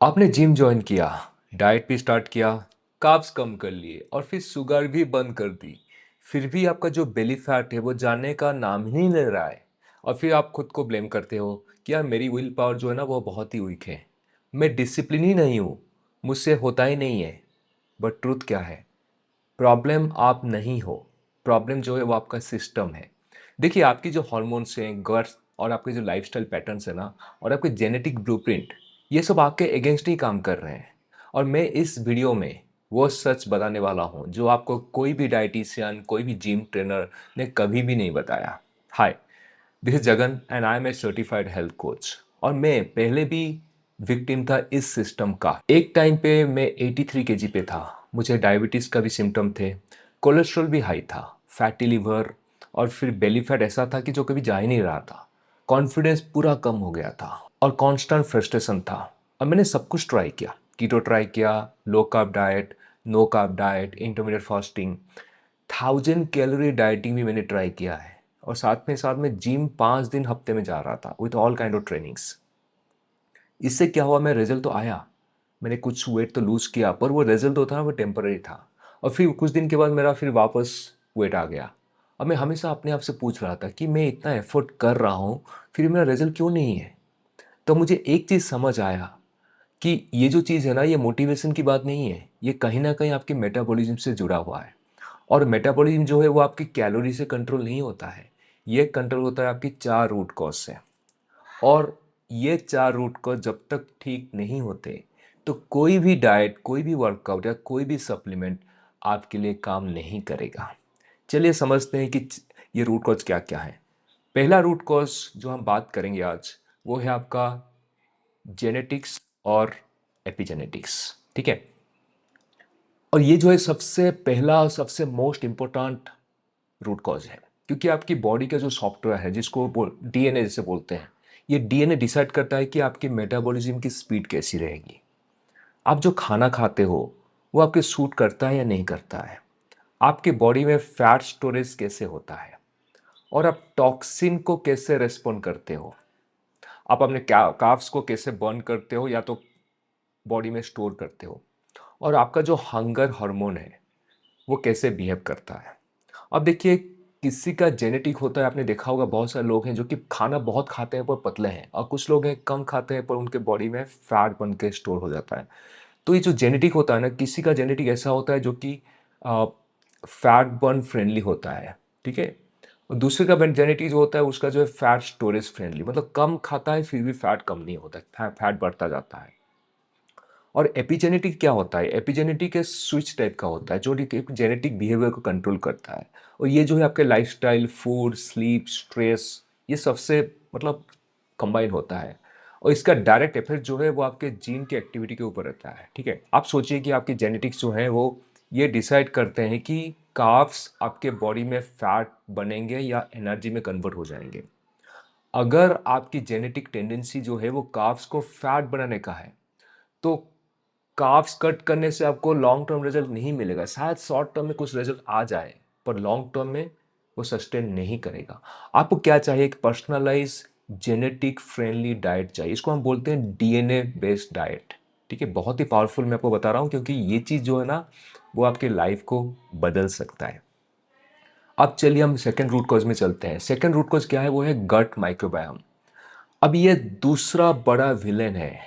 आपने gym join किया, diet भी स्टार्ट किया, कार्ब्स कम कर लिए और फिर शुगर भी बंद कर दी। फिर भी आपका जो बेली फैट है वो जाने का नाम ही नहीं ले रहा है। और फिर आप खुद को ब्लेम करते हो कि यार मेरी विल पावर जो है ना वो बहुत ही वीक है। मैं डिसिप्लिन ही नहीं हूँ, मुझसे होता ही नहीं है। बट ट्रूथ क्या है? प्रॉब्लम आप नहीं हो, प्रॉब्लम जो है वो आपका सिस्टम है। देखिए आपकी जो हॉर्मोन्स हैं, गर्ल्स और आपके जो लाइफस्टाइल पैटर्न्स है ना और आपके जेनेटिक ब्लूप्रिंट, ये सब आपके अगेंस्ट ही काम कर रहे हैं। और मैं इस वीडियो में वो सच बताने वाला हूँ जो आपको कोई भी डाइटिशियन, कोई भी जिम ट्रेनर ने कभी भी नहीं बताया। Hi, this is Jagan and I am a certified health coach. और मैं पहले भी विक्टिम था इस सिस्टम का। एक टाइम पे मैं 83 केजी पे था। मुझे डायबिटीज का भी सिम्टम थे, कोलेस्ट्रॉल भी हाई था, फैटी लिवर और फिर बेली फैट ऐसा था कि जो कभी जा ही नहीं रहा था। कॉन्फिडेंस पूरा कम हो गया था और कांस्टेंट फ्रस्ट्रेशन था। और मैंने सब कुछ ट्राई किया, कीटो ट्राई किया, low carb diet, no carb diet, intermediate fasting, 1000 calorie dieting भी मैंने ट्राई किया है। और साथ में जिम 5 दिन हफ्ते में जा रहा था with all kind of trainings. इससे क्या हुआ, मैं रिजल्ट तो आया, मैंने कुछ वेट तो लूज़ किया, पर वो रिजल्ट जो था ना वो टेम्पररी था। और फिर कुछ दिन के बाद मेरा फिर वापस वेट आ गया। अब मैं हमेशा अपने आप से पूछ रहा था कि मैं इतना एफर्ट कर रहा हूँ, फिर मेरा रिजल्ट क्यों नहीं है? तो मुझे एक चीज़ समझ आया कि ये जो चीज़ है ना, ये मोटिवेशन की बात नहीं है, ये कहीं ना कहीं आपके मेटाबॉलिज्म से जुड़ा हुआ है। और मेटाबॉलिज्म जो है वो आपकी कैलोरी से कंट्रोल नहीं होता है, ये कंट्रोल होता है आपकी 4 रूट कॉज से। और ये 4 रूट कॉज जब तक ठीक नहीं होते तो कोई भी डाइट, कोई भी वर्कआउट या कोई भी सप्लीमेंट आपके लिए काम नहीं करेगा। चलिए समझते हैं कि ये रूट कॉज क्या क्या है। पहला रूट कॉज जो हम बात करेंगे आज, वो है आपका जेनेटिक्स और एपिजेनेटिक्स। ठीक है। और ये जो है सबसे पहला और सबसे मोस्ट इम्पोर्टेंट रूट कॉज है, क्योंकि आपकी बॉडी का जो सॉफ्टवेयर है जिसको डीएनए जैसे बोलते हैं, ये डीएनए डिसाइड करता है कि आपकी मेटाबॉलिज्म की स्पीड कैसी रहेगी। आप जो खाना खाते हो वो आपके सूट करता है या नहीं करता है, आपके बॉडी में फैट स्टोरेज कैसे होता है, और आप टॉक्सिन को कैसे रेस्पॉन्ड करते हो, आप अपने कार्ब्स को कैसे बर्न करते हो या तो बॉडी में स्टोर करते हो, और आपका जो हंगर हार्मोन है वो कैसे बिहेव करता है। अब देखिए, किसी का जेनेटिक होता है, आपने देखा होगा बहुत सारे लोग हैं जो कि खाना बहुत खाते हैं पर पतले हैं, और कुछ लोग हैं कम खाते हैं पर उनके बॉडी में फैट बन के स्टोर हो जाता है। तो ये जो जेनेटिक होता है ना, किसी का जेनेटिक ऐसा होता है जो कि फैट बर्न फ्रेंडली होता है। ठीक है। और दूसरे का जेनेटिक जो होता है उसका जो है फैट स्टोरेज फ्रेंडली, मतलब कम खाता है फिर भी फैट कम नहीं होता, फैट बढ़ता जाता है। और एपिजेनेटिक क्या होता है? एपिजेनेटिक एक स्विच टाइप का होता है जो जेनेटिक बिहेवियर को कंट्रोल करता है। और ये जो है आपके लाइफस्टाइल, फूड, स्लीप, स्ट्रेस, ये सबसे मतलब कंबाइन होता है। और इसका डायरेक्ट इफेक्ट जो है वो आपके जीन की एक्टिविटी के ऊपर रहता है। ठीक है। आप सोचिए कि आपके जेनेटिक्स जो है वो ये डिसाइड करते हैं कि कार्ब्स आपके बॉडी में फैट बनेंगे या एनर्जी में कन्वर्ट हो जाएंगे। अगर आपकी जेनेटिक टेंडेंसी जो है वो कार्ब्स को फैट बनाने का है, तो कार्ब्स कट करने से आपको लॉन्ग टर्म रिजल्ट नहीं मिलेगा। शायद शॉर्ट टर्म में कुछ रिजल्ट आ जाए, पर लॉन्ग टर्म में वो सस्टेन नहीं करेगा। आपको क्या चाहिए? एक पर्सनलाइज जेनेटिक फ्रेंडली डाइट चाहिए, इसको हम बोलते हैं डीएनए बेस्ड डाइट। ठीक है। बहुत ही पावरफुल मैं आपको बता रहा हूँ, क्योंकि ये चीज़ जो है ना वो आपके लाइफ को बदल सकता है। अब चलिए हम सेकेंड रूट कॉज में चलते हैं। सेकेंड रूट कॉज क्या है? वो है गट माइक्रोबायोम। अब ये दूसरा बड़ा विलेन है,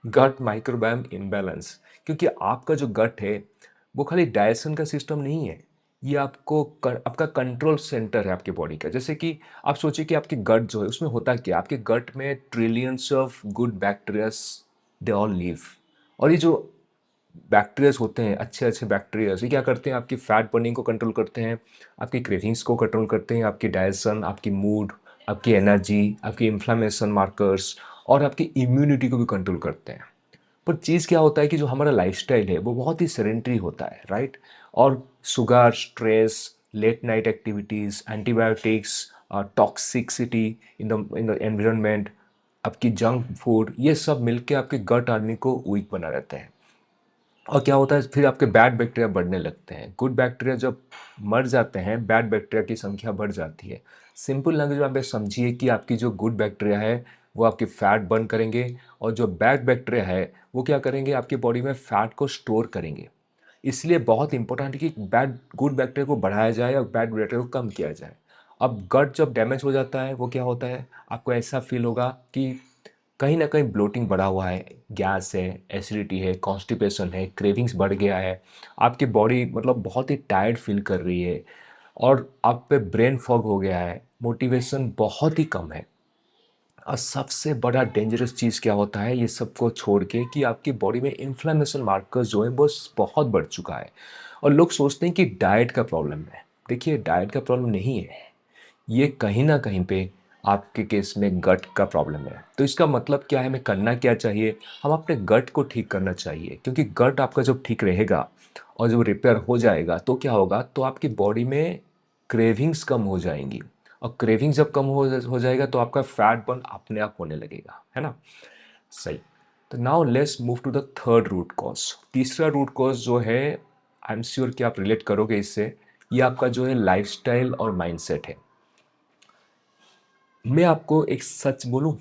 गट माइक्रोबायोम इम्बैलेंस। क्योंकि आपका जो गट है वो खाली डाइजेशन का सिस्टम नहीं है, ये आपका कंट्रोल सेंटर है आपके बॉडी का। जैसे कि आप सोचिए कि आपके गट जो है उसमें होता क्या, आपके गट में trillions of good bacterias, they all live. और ये जो बैक्टीरियाज होते हैं, अच्छे अच्छे बैक्टीरियाज, ये क्या करते हैं? आपकी फैट बर्निंग को कंट्रोल करते हैं, आपकी क्रेविंग्स को कंट्रोल करते हैं, आपकी डाइजेशन, आपकी मूड, आपकी एनर्जी, आपकी इन्फ्लामेशन मार्कर्स, और आपकी इम्यूनिटी को भी कंट्रोल करते हैं। पर चीज़ क्या होता है कि जो हमारा लाइफस्टाइल है वो बहुत ही सेडेंटरी होता है, राइट? और sugar, stress, late night activities, antibiotics, toxicity in the environment, आपकी जंक फूड, ये सब मिलके आपके गट आर्मी को वीक बना रहते हैं। और क्या होता है, फिर आपके बैड बैक्टीरिया बढ़ने लगते हैं। गुड बैक्टीरिया जब मर जाते हैं, बैड बैक्टीरिया की संख्या बढ़ जाती है। सिंपल लैंग्वेज में आप ये समझिए कि आपकी जो गुड बैक्टीरिया है वो आपकी फैट बर्न करेंगे, और जो बैड बैक्टीरिया है वो क्या करेंगे, आपकी बॉडी में फैट को स्टोर करेंगे। इसलिए बहुत इंपॉर्टेंट है कि बैड गुड बैक्टीरिया को बढ़ाया जाए और बैड बैक्टीरिया को कम किया जाए। अब गट जब डैमेज हो जाता है, वो क्या होता है, आपको ऐसा फील होगा कि कहीं ना कहीं ब्लोटिंग बढ़ा हुआ है, गैस है, एसिडिटी है, कॉन्स्टिपेशन है, क्रेविंग्स बढ़ गया है, आपकी बॉडी मतलब बहुत ही टायर्ड फील कर रही है, और आप पे ब्रेन फॉग हो गया है, मोटिवेशन बहुत ही कम है। और सबसे बड़ा डेंजरस चीज़ क्या होता है ये सबको छोड़ के, कि आपकी बॉडी में इन्फ्लेमेशन मार्कर्स जो है वो बहुत बढ़ चुका है। और लोग सोचते हैं कि डाइट का प्रॉब्लम है। देखिए, डाइट का प्रॉब्लम नहीं है, ये कहीं ना कहीं पे आपके केस में गट का प्रॉब्लम है। तो इसका मतलब क्या है, हमें करना क्या चाहिए, हम अपने गट को ठीक करना चाहिए, क्योंकि गट आपका जब ठीक रहेगा और जब रिपेयर हो जाएगा तो क्या होगा, तो आपकी बॉडी में क्रेविंग्स कम हो जाएंगी, और क्रेविंग्स जब कम हो जाएगा तो आपका फैट बर्न अपने आप होने लगेगा, है ना। सही। तो now let's move to the third root cause. तीसरा रूट कॉज जो है, आई एम श्योर कि आप रिलेट करोगे इससे, ये आपका जो है लाइफस्टाइल और माइंडसेट है। मैं आपको एक सच बोलूं,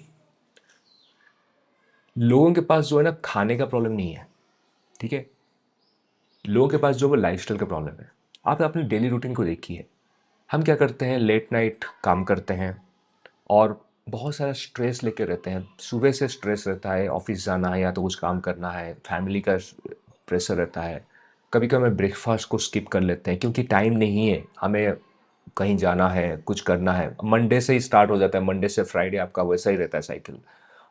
लोगों के पास जो है ना खाने का प्रॉब्लम नहीं है, ठीक है, लोगों के पास जो वो लाइफस्टाइल का प्रॉब्लम है। आप अपने डेली रूटीन को देखिए, हम क्या करते हैं, लेट नाइट काम करते हैं और बहुत सारा स्ट्रेस लेके रहते हैं। सुबह से स्ट्रेस रहता है, ऑफिस जाना है या तो कुछ काम करना है, फैमिली का प्रेशर रहता है। कभी कभी हम ब्रेकफास्ट को स्किप कर लेते हैं क्योंकि टाइम नहीं है, हमें कहीं जाना है, कुछ करना है। मंडे से ही स्टार्ट हो जाता है, मंडे से फ्राइडे आपका वैसा ही रहता है साइकिल।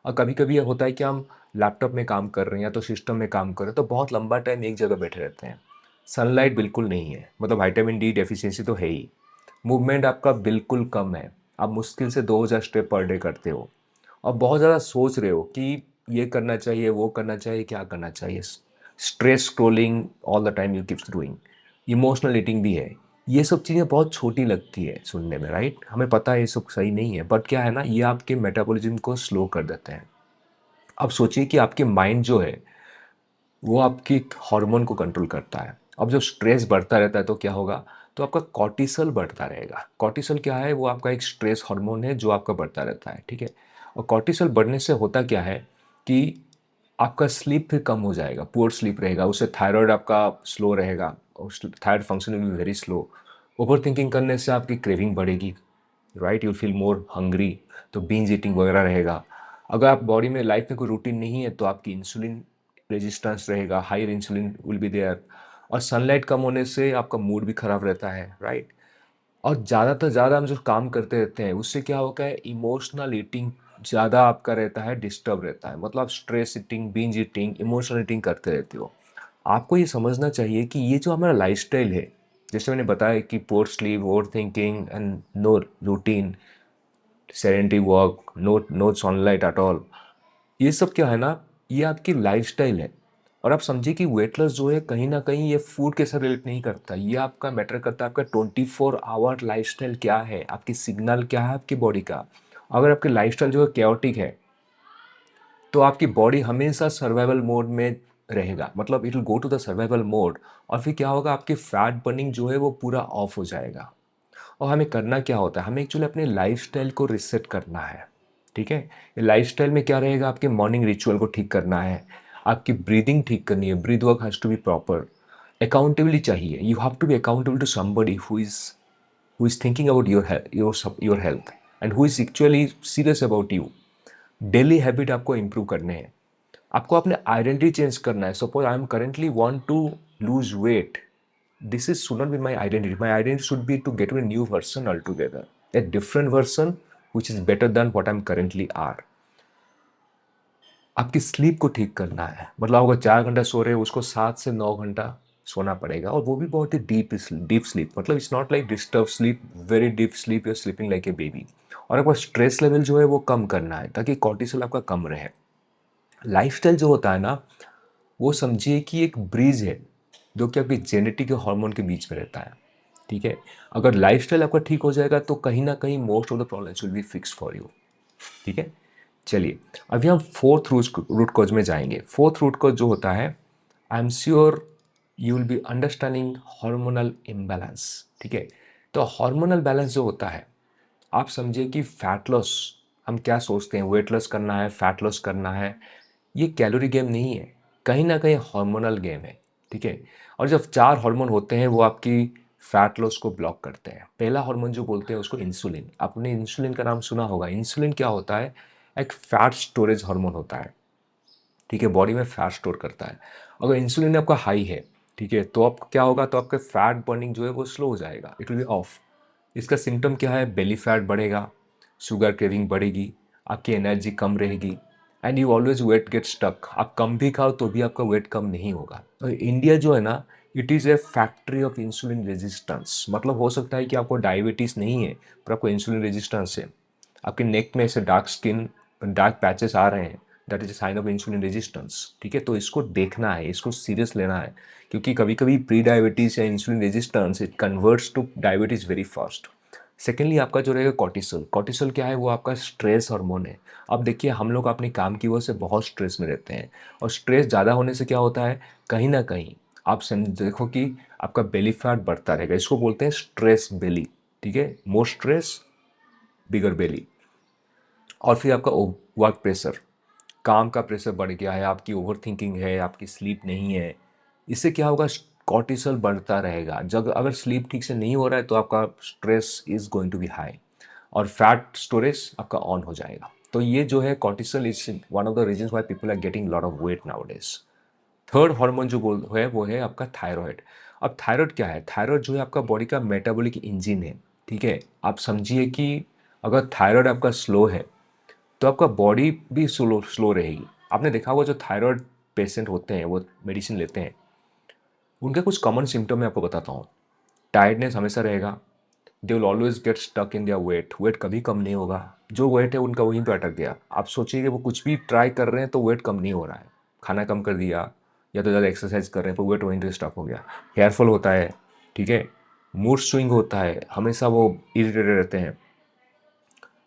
और कभी कभी ये होता है कि हम लैपटॉप में काम कर रहे हैं या तो सिस्टम में काम कर रहे हैं, तो बहुत लंबा टाइम एक जगह बैठे रहते हैं। सनलाइट बिल्कुल नहीं है, मतलब विटामिन डी डेफिशिएंसी तो है ही। मूवमेंट आपका बिल्कुल कम है, आप मुश्किल से 2000 स्टेप पर डे करते हो, और बहुत ज़्यादा सोच रहे हो कि ये करना चाहिए, वो करना चाहिए, क्या करना चाहिए। Stress scrolling all the time you keeps doing. Emotional eating भी है। ये सब चीज़ें बहुत छोटी लगती है सुनने में, राइट, हमें पता है ये सब सही नहीं है, बट क्या है ना, ये आपके मेटाबॉलिज्म को स्लो कर देते हैं। अब सोचिए कि आपके माइंड जो है वो आपकी हार्मोन को कंट्रोल करता है। अब जो स्ट्रेस बढ़ता रहता है तो क्या होगा, तो आपका कॉर्टिसोल बढ़ता रहेगा। कॉर्टिसोल क्या है, वो आपका एक स्ट्रेस हार्मोन है जो आपका बढ़ता रहता है, ठीक है। और कॉर्टिसोल बढ़ने से होता क्या है कि आपका स्लीप फिर कम हो जाएगा, पुअर स्लीप रहेगा, उससे थायराइड आपका स्लो रहेगा, thyroid function will be very slow. Over thinking करने से आपकी क्रेविंग बढ़ेगी, right, you feel more hungry, तो बिंज ईटिंग वगैरह रहेगा। अगर आप बॉडी में लाइफ में कोई रूटीन नहीं है तो आपकी इंसुलिन रेजिस्टेंस रहेगा, higher insulin will be there. और सनलाइट कम होने से आपका मूड भी खराब रहता है, राइट। और ज़्यादातर ज़्यादा हम जो काम करते रहते हैं उससे क्या होता है, इमोशनल ईटिंग ज़्यादा आपका रहता है, डिस्टर्ब रहता है, मतलब stress eating, binge eating, emotional eating करते रहते हो। आपको ये समझना चाहिए कि ये जो हमारा लाइफस्टाइल है, जैसे मैंने बताया कि poor sleep, over thinking and no routine, sedentary work, no sunlight at all, ये सब क्या है ना, ये आपकी लाइफस्टाइल है। और आप समझिए कि वेट लॉस जो है कहीं ना कहीं ये फूड के साथ रिलेट नहीं करता, ये आपका मैटर करता है, आपका 24 आवर लाइफस्टाइल क्या है, आपकी सिग्नल क्या है आपकी बॉडी का। अगर आपकी लाइफस्टाइल जो है केओटिक है तो आपकी बॉडी हमेशा सर्वाइवल मोड में रहेगा, मतलब it will go to the survival mode. और फिर क्या होगा, आपकी फैट बर्निंग जो है वो पूरा ऑफ हो जाएगा। और हमें करना क्या होता है, हमें एक्चुअली अपने लाइफस्टाइल को रिसेट करना है, ठीक है। ये लाइफस्टाइल में क्या रहेगा, आपके मॉर्निंग रिचुअल को ठीक करना है, आपकी ब्रीदिंग ठीक करनी है, breath work has to be proper. Accountably चाहिए, you have to be accountable to somebody who is thinking about your health and who is actually serious about you. Daily habit आपको इंप्रूव करने हैं, आपको अपने identity change करना है। Suppose I am currently want to lose weight, this is should not be my identity. My identity should be to get to a new version altogether, a different version which is better than what I'm currently are. आपकी sleep को ठीक करना है, मतलब अगर 4 घंटा सो रहे हो उसको 7 से 9 घंटा सोना पड़ेगा, और वो भी बहुत ही डीप स्लीप, मतलब it's not like disturb sleep, very deep sleep, you sleeping like a baby. और आपका स्ट्रेस लेवल जो है वो कम करना है ताकि कॉर्टिसोल आपका कम रहे। लाइफस्टाइल जो होता है ना, वो समझिए कि एक ब्रिज है जो कि आपकी जेनेटिक और हार्मोन के बीच में रहता है, ठीक है। अगर लाइफस्टाइल आपका ठीक हो जाएगा तो कहीं ना कहीं most of the problems will be fix for you, ठीक है। चलिए, अभी हम फोर्थ रूट कॉज में जाएंगे। फोर्थ रूट कॉज जो होता है, I am sure you will be understanding hormonal imbalance, ठीक है। तो हार्मोनल बैलेंस जो होता है, आप समझिए कि फैट लॉस हम क्या सोचते हैं, वेट लॉस करना है, फैट लॉस करना है, ये कैलोरी गेम नहीं है, कहीं ना कहीं हार्मोनल गेम है। ठीक है। और जब 4 हार्मोन होते हैं वो आपकी फैट लॉस को ब्लॉक करते हैं। पहला हार्मोन जो बोलते हैं उसको इंसुलिन, आपने इंसुलिन का नाम सुना होगा। इंसुलिन क्या होता है, एक फैट स्टोरेज हार्मोन होता है। ठीक है, बॉडी में फैट स्टोर करता है। अगर इंसुलिन आपका हाई है, ठीक है, तो अब क्या होगा, तो आपका फैट बर्निंग जो है वो स्लो हो जाएगा, इट विल बी ऑफ। इसका सिम्टम क्या है, बेली फैट बढ़ेगा, शुगर क्रेविंग बढ़ेगी, आपकी एनर्जी कम रहेगी, and you always weight get stuck. आप कम भी खाओ तो भी आपका वेट कम नहीं होगा। और इंडिया जो है ना, it is a factory of insulin resistance. मतलब हो सकता है कि आपको डायबिटीज़ नहीं है पर आपको इंसुलिन रेजिस्टेंस है। आपके नेक में ऐसे डार्क पैचेस आ रहे हैं, that is a sign of insulin resistance. ठीक है, तो इसको देखना है, इसको सीरियस लेना है, क्योंकि कभी कभी प्री डायबिटीज़ या insulin resistance it converts two diabetes very fast. Secondly आपका जो रहेगा कॉर्टिसोल। कॉर्टिसोल क्या है, वो आपका स्ट्रेस हार्मोन है। अब देखिए, हम लोग अपने काम की वजह से बहुत स्ट्रेस में रहते हैं, और स्ट्रेस ज़्यादा होने से क्या होता है, कहीं ना कहीं आप देखो कि आपका बेली फैट बढ़ता रहेगा। इसको बोलते हैं स्ट्रेस बेली। ठीक है, मोर स्ट्रेस, बिगर बेली। और फिर आपका वर्क प्रेशर, काम का प्रेशर बढ़ गया है, आपकी ओवर थिंकिंग है, आपकी स्लीप नहीं है, इससे क्या होगा, कॉर्टिसोल बढ़ता रहेगा। जब अगर स्लीप ठीक से नहीं हो रहा है तो आपका stress is going to be high, और फैट स्टोरेज आपका ऑन हो जाएगा। तो ये जो है cortisol is one of the reason why people are getting lot of weight nowadays. Third hormone जो बोल है वो है आपका थायराइड। अब थायराइड क्या है, थायराइड जो है आपका बॉडी का मेटाबॉलिक इंजन है। ठीक है, आप समझिए कि अगर थायराइड आपका स्लो है तो आपका बॉडी भी स्लो स्लो रहेगी। आपने देखा होगा जो थायराइड पेशेंट होते हैं वो मेडिसिन लेते हैं, उनके कुछ कॉमन सिम्टम मैं आपको बताता हूँ। टायर्डनेस हमेशा रहेगा, they will always get stuck in their weight, weight कभी कम नहीं होगा, जो वेट है उनका वहीं पे अटक गया। आप सोचिए कि वो कुछ भी ट्राई कर रहे हैं तो वेट कम नहीं हो रहा है, खाना कम कर दिया या तो ज़्यादा एक्सरसाइज कर रहे हैं तो वेट वहीं पे स्टक हो गया। हेयर फॉल होता है, ठीक है, मूड स्विंग होता है, हमेशा वो इरिटेटेड रहते हैं,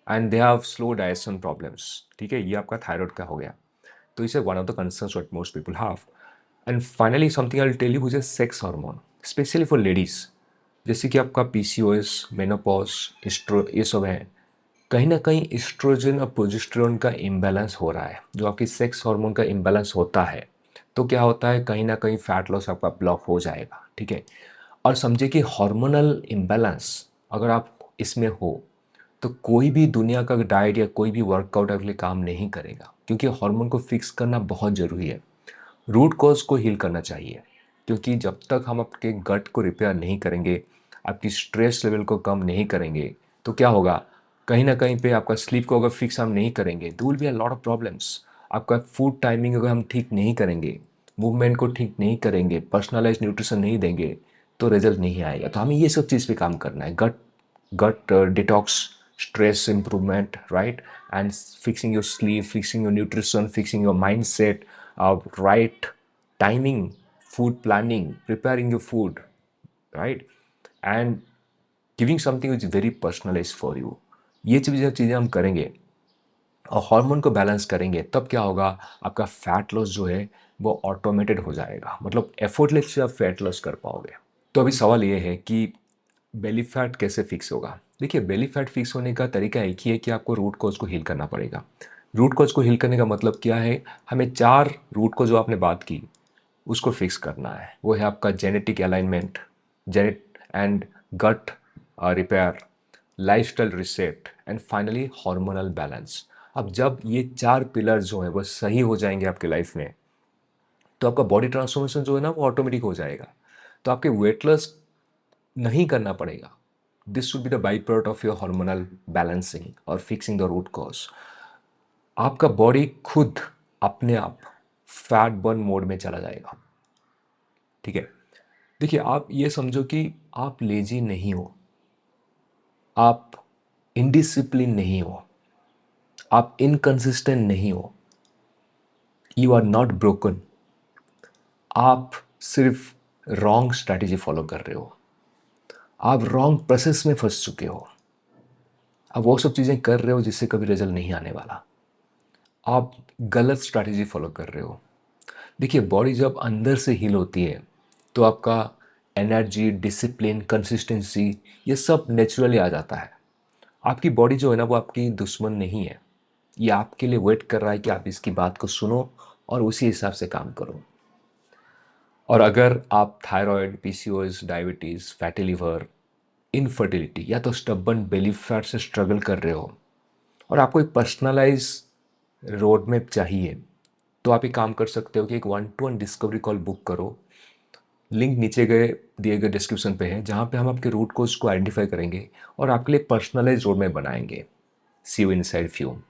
and they have slow digestion problems. ठीक है, ये आपका थायराइड का हो गया। तो इसे one of the concerns what most people have. And finally something I will tell you which is sex hormone, specially for ladies. जैसे कि आपका पीसीओएस, मेनोपॉज, एस्ट्रो, ये सब है। कहीं ना कहीं एस्ट्रोजन और प्रोजेस्टेरोन का इम्बैलेंस हो रहा है, जो आपकी सेक्स हार्मोन का इम्बैलेंस होता है। तो क्या होता है, कहीं ना कहीं फैट लॉस आपका ब्लॉक हो जाएगा। ठीक है, और समझिए कि हार्मोनल इम्बैलेंस अगर आप इसमें हो तो कोई भी दुनिया का डाइट या कोई भी वर्कआउट आपके लिए काम नहीं करेगा, क्योंकि हार्मोन को फिक्स करना बहुत ज़रूरी है। रूट कॉज को हील करना चाहिए, क्योंकि जब तक हम आपके गट को रिपेयर नहीं करेंगे, आपकी स्ट्रेस लेवल को कम नहीं करेंगे, तो क्या होगा, कहीं ना कहीं पे आपका स्लीप को अगर फिक्स हम नहीं करेंगे तो will be a lot of problems. आपका फूड टाइमिंग अगर हम ठीक नहीं करेंगे, मूवमेंट को ठीक नहीं करेंगे, पर्सनलाइज न्यूट्रिशन नहीं देंगे, तो रिजल्ट नहीं आएगा। तो हमें ये सब चीज़ पे काम करना है, गट gut detox, stress improvement, right? And fixing your sleep, fixing your nutrition, fixing your mindset, right timing, food planning, preparing your food, right? And giving something which is very personalized for you। ये चीज़ें हम करेंगे और hormone को balance करेंगे, तब क्या होगा, आपका फैट लॉस जो है वो ऑटोमेटेड हो जाएगा। मतलब एफर्टलेस से आप फैट लॉस कर पाओगे। तो अभी सवाल ये है कि बेली फैट कैसे फिक्स होगा। देखिए, बेली फैट फिक्स होने का तरीका एक ही है कि आपको रूट कॉज को हील करना पड़ेगा। रूट कॉज को हील करने का मतलब क्या है, हमें 4 रूट को जो आपने बात की उसको फिक्स करना है। वो है आपका genetic alignment, gene and gut repair, lifestyle reset, and finally hormonal balance. अब जब ये 4 पिलर जो है वो सही हो जाएंगे आपके लाइफ में, तो आपका बॉडी ट्रांसफॉर्मेशन जो है ना वो ऑटोमेटिक हो जाएगा। तो आपके वेट लॉस नहीं करना पड़ेगा। This should be the by product of your hormonal balancing और फिक्सिंग द रूट कॉज। आपका बॉडी खुद अपने आप फैट बर्न मोड में चला जाएगा। ठीक है, देखिए, आप ये समझो कि आप लेजी नहीं हो, आप इनडिसिप्लिन नहीं हो, आप इनकंसिस्टेंट नहीं हो, यू आर नॉट ब्रोकन। आप सिर्फ रॉन्ग स्ट्रैटेजी फॉलो कर रहे हो, आप रॉन्ग प्रोसेस में फंस चुके हो, आप वो सब चीज़ें कर रहे हो जिससे कभी रिजल्ट नहीं आने वाला, आप गलत स्ट्रैटेजी फॉलो कर रहे हो। देखिए, बॉडी जब अंदर से हील होती है तो आपका एनर्जी, डिसिप्लिन, कंसिस्टेंसी, ये सब नेचुरली आ जाता है। आपकी बॉडी जो है ना वो आपकी दुश्मन नहीं है, ये आपके लिए वेट कर रहा है कि आप इसकी बात को सुनो और उसी हिसाब से काम करो। और अगर आप thyroid, PCOS, diabetes, fatty liver, infertility या तो स्टबर्न बेली फैट से स्ट्रगल कर रहे हो और आपको एक पर्सनलाइज रोड मैप चाहिए, तो आप एक काम कर सकते हो कि एक 1-to-1 डिस्कवरी कॉल बुक करो। लिंक नीचे गए दिए गए डिस्क्रिप्शन पे है, जहाँ पे हम आपके रूट कोज़ को आइडेंटिफाई करेंगे और आपके लिए पर्सनलाइज रोड मैप बनाएंगे। सी यू इनसाइड फ्यूम।